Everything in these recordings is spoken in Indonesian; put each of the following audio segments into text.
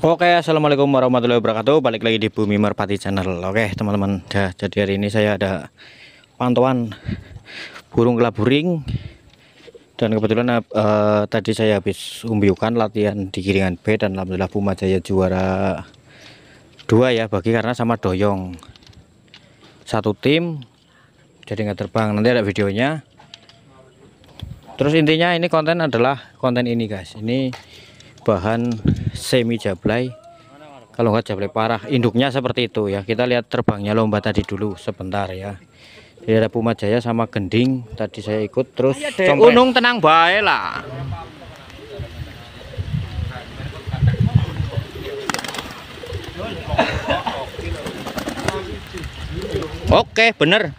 Oke, assalamualaikum warahmatullahi wabarakatuh. Balik lagi di Bumi Merpati Channel. Oke, teman-teman. Jadi hari ini saya ada pantauan burung kelaburing. Dan kebetulan tadi saya habis umbiukan latihan di Giringan B dan alhamdulillah Puma Jaya juara 2 ya, bagi karena sama Doyong. Satu tim. Jadi nggak terbang. Nanti ada videonya. Terus intinya ini konten adalah konten ini, guys. Ini bahan semi jablay, kalau nggak jablay parah, induknya seperti itu ya. Kita lihat terbangnya lomba tadi dulu sebentar ya. Jadi ada Puma Jaya sama Gending tadi saya ikut. Terus unung tenang bae lah. Oke, bener.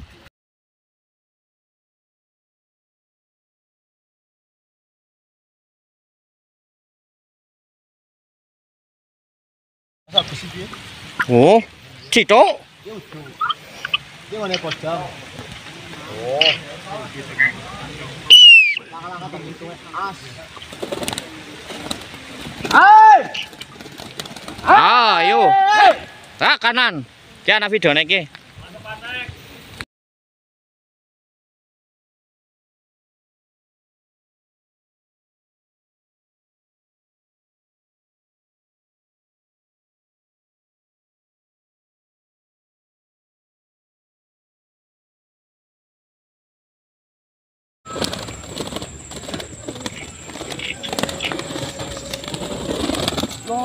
Oh, Cito. Ayo. Tak kanan. Ki ana videone iki.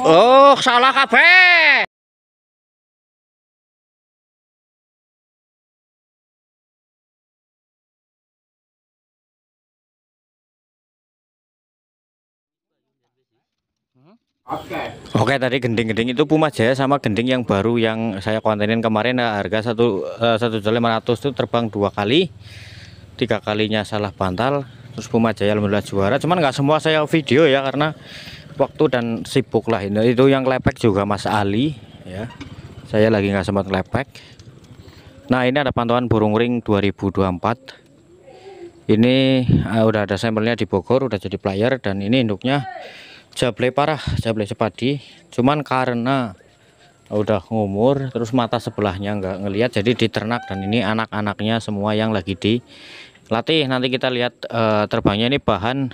Oh, salah kabeh. Oke, tadi gending-gending itu Puma Jaya sama gending yang baru yang saya kontenin kemarin, harga 1.500.000 itu terbang 2 kali. 3 kalinya salah bantal. Terus Puma Jaya alhamdulillah juara. Cuman nggak semua saya video ya, karena waktu dan sibuk lah. Itu yang lepek juga Mas Ali ya. Saya lagi nggak sempat lepek. Nah, ini ada pantauan burung ring 2024. Ini udah ada sampelnya di Bogor, udah jadi player, dan ini induknya jablay parah, jablay sepadi. Cuman karena udah ngumur, terus mata sebelahnya nggak ngelihat, jadi diternak. Dan ini anak-anaknya semua yang lagi dilatih. Nanti kita lihat terbangnya. Ini bahan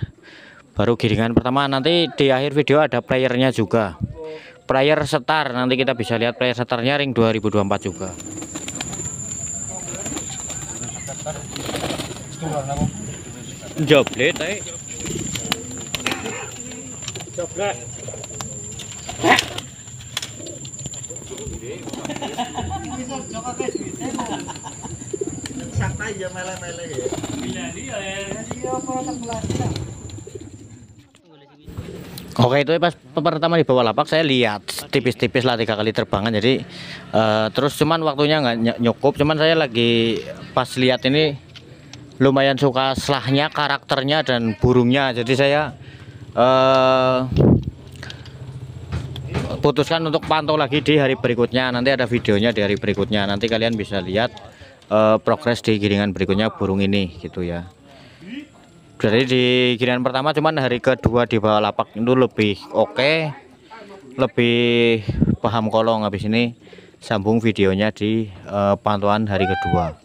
baru giringan pertama. Nanti di akhir video ada playernya juga, player setar. Nanti kita bisa lihat player setarnya ring 2024 juga. Jablay teh. Jablay. Oke, itu pas pertama di bawah lapak saya lihat tipis-tipis lah 3 kali terbangan. Jadi terus cuman waktunya nggak nyukup. Cuman saya lagi pas lihat ini lumayan suka selahnya, karakternya dan burungnya. Jadi saya putuskan untuk pantau lagi di hari berikutnya. Nanti ada videonya di hari berikutnya. Nanti kalian bisa lihat progres di giringan berikutnya burung ini gitu ya. Jadi di giringan pertama cuman hari kedua di bawah lapak itu lebih oke, lebih paham kolong. Habis ini sambung videonya di pantauan hari kedua.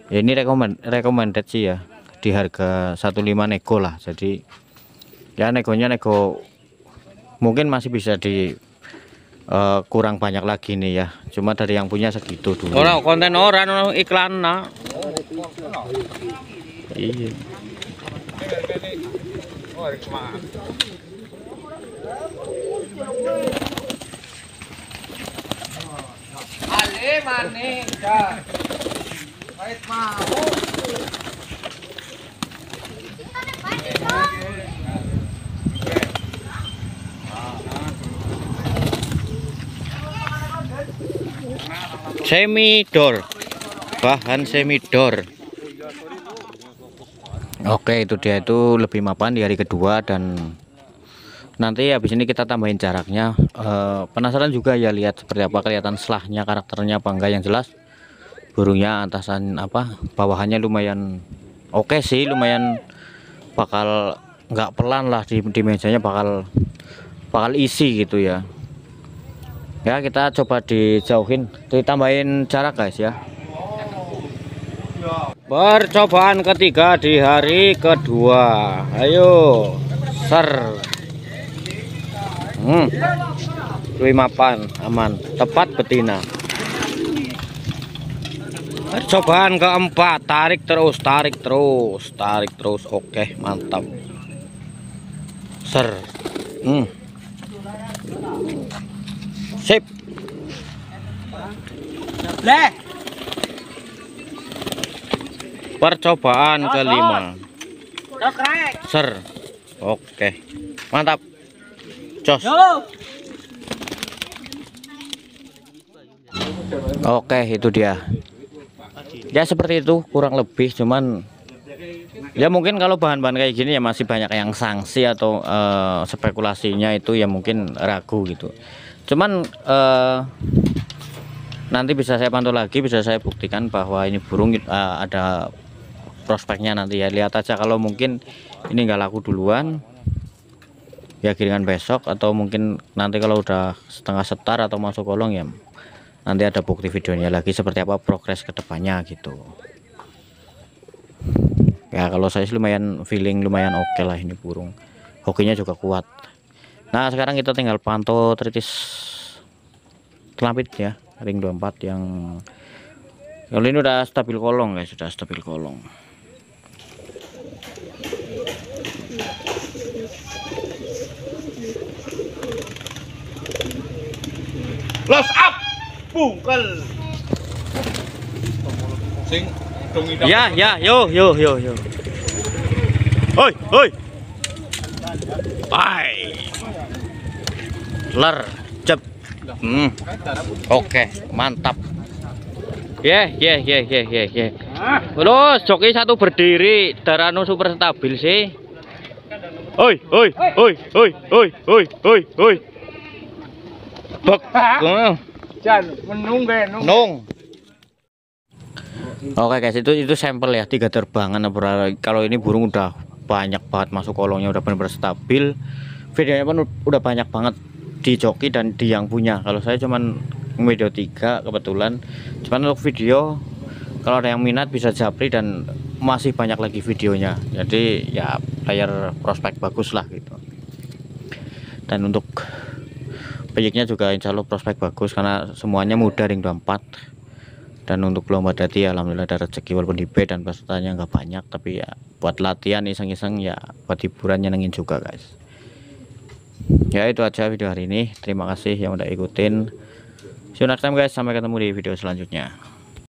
Ya, ini recommended sih ya, di harga 15 nego lah. Jadi ya negonya nego mungkin masih bisa di kurang banyak lagi nih ya. Cuma dari yang punya segitu dulu. Orang konten orang iklan nah. Iya. Ale mane dah. Baik mau. Semidor, bahan semidor. Oke, itu dia, itu lebih mapan di hari kedua. Dan nanti habis ini kita tambahin jaraknya. Penasaran juga ya lihat seperti apa, kelihatan selahnya, karakternya apa enggak. Yang jelas burungnya atasan apa bawahannya lumayan oke sih, lumayan bakal nggak pelan lah di mejanya, bakal isi gitu ya. Ya, kita coba dijauhin, ditambahin jarak guys ya. Percobaan ketiga di hari kedua. Ayo, ser. Mapan aman, tepat betina. Percobaan keempat, tarik terus, tarik terus, tarik terus. Oke, mantap. Ser. Sip. Percobaan kelima. Ser. Oke. Mantap. Jos. Oke, itu dia. Ya seperti itu kurang lebih, cuman ya mungkin kalau bahan-bahan kayak gini ya masih banyak yang sanksi atau spekulasinya itu ya mungkin ragu gitu. Cuman nanti bisa saya pantau lagi, bisa saya buktikan bahwa ini burung ada prospeknya nanti ya. Lihat aja kalau mungkin ini nggak laku duluan ya giringan besok, atau mungkin nanti kalau udah setengah setar atau masuk kolong ya nanti ada bukti videonya lagi seperti apa progres kedepannya gitu. Ya kalau saya sih lumayan feeling lumayan oke lah ini burung, hokinya juga kuat. Nah sekarang kita tinggal pantau tritis telapit ya, ring 24 yang kalau ini udah stabil kolong guys, sudah stabil kolong. Close up bungkel sing ya yo hoi bye ler cep. Oke mantap ya. Terus joki satu berdiri, Darano super stabil sih. Hoi bek jan menung. Oke guys, itu sampel ya, 3 terbangan. Kalau ini burung udah banyak banget masuk kolongnya, udah benar-benar stabil. Videonya pun udah banyak banget di joki dan di yang punya. Kalau saya cuman video 3 kebetulan. Cuman untuk video kalau ada yang minat bisa japri dan masih banyak lagi videonya. Jadi ya player prospek bagus lah gitu. Dan untuk peyiknya juga insya Allah prospek bagus karena semuanya muda ring 24. Dan untuk lomba dadi alhamdulillah ada rezeki walaupun di B dan pesertanya nggak banyak, tapi ya buat latihan iseng-iseng ya, buat hiburan nyenengin juga guys. Ya itu aja video hari ini, terima kasih yang udah ikutin. See you next time guys, sampai ketemu di video selanjutnya.